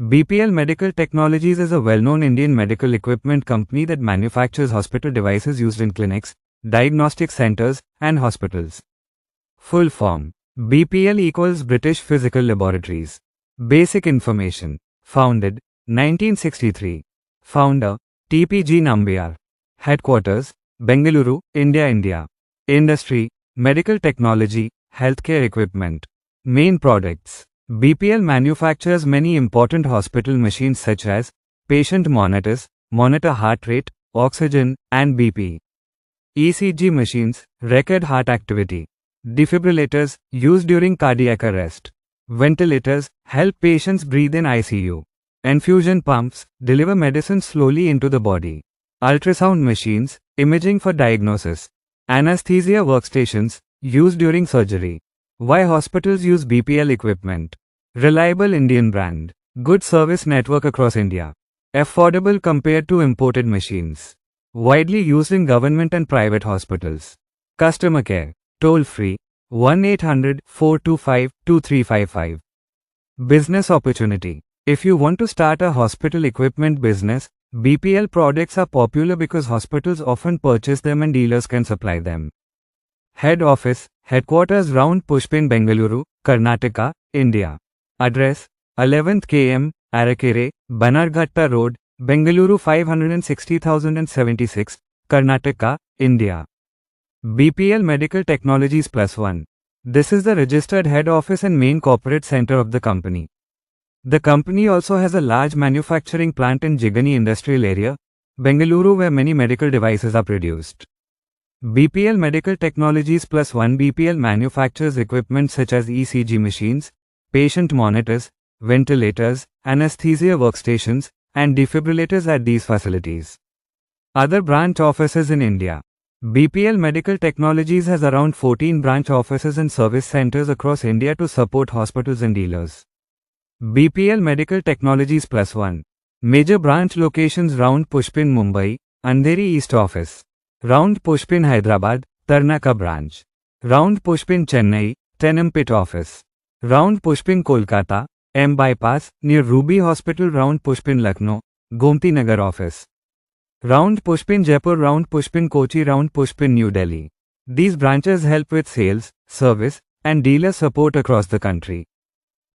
BPL Medical Technologies is a well-known Indian medical equipment company that manufactures hospital devices used in clinics, diagnostic centers, and hospitals. Full form: BPL equals British Physical Laboratories. Basic information: founded 1963. Founder TPG Nambiar. Headquarters Bengaluru, India. Industry: medical technology, healthcare equipment. Main products: BPL manufactures many important hospital machines such as patient monitors, monitor heart rate, oxygen, and BP. ECG machines, record heart activity. Defibrillators, used during cardiac arrest. Ventilators, help patients breathe in ICU. Infusion pumps, deliver medicine slowly into the body. Ultrasound machines, imaging for diagnosis. Anesthesia workstations, used during surgery. Why hospitals use BPL equipment? Reliable Indian brand. Good service network across India. Affordable compared to imported machines. Widely used in government and private hospitals. Customer care. Toll free. 1-800-425-2355. Business opportunity. If you want to start a hospital equipment business, BPL products are popular because hospitals often purchase them and dealers can supply them. Head office, headquarters Round Pushpin, Bengaluru, Karnataka, India. Address: 11th km, Arakere, Bannerghatta Road, Bengaluru 560,076, Karnataka, India. BPL Medical Technologies +1. This is the registered head office and main corporate center of the company. The company also has a large manufacturing plant in Jigani Industrial Area, Bengaluru, where many medical devices are produced. BPL Medical Technologies +1 BPL manufactures equipment such as ECG machines, patient monitors, ventilators, anesthesia workstations, and defibrillators at these facilities. Other branch offices in India. BPL Medical Technologies has around 14 branch offices and service centers across India to support hospitals and dealers. BPL Medical Technologies +1. Major branch locations: Round Pushpin, Mumbai, Andheri East office. Round Pushpin, Hyderabad, Tarnaka branch. Round Pushpin, Chennai, Teynampet office. Round Pushpin, Kolkata, M Bypass, near Ruby Hospital. Round Pushpin, Lucknow, Gomti Nagar office. Round Pushpin, Jaipur. Round Pushpin, Kochi. Round Pushpin, New Delhi. These branches help with sales, service, and dealer support across the country.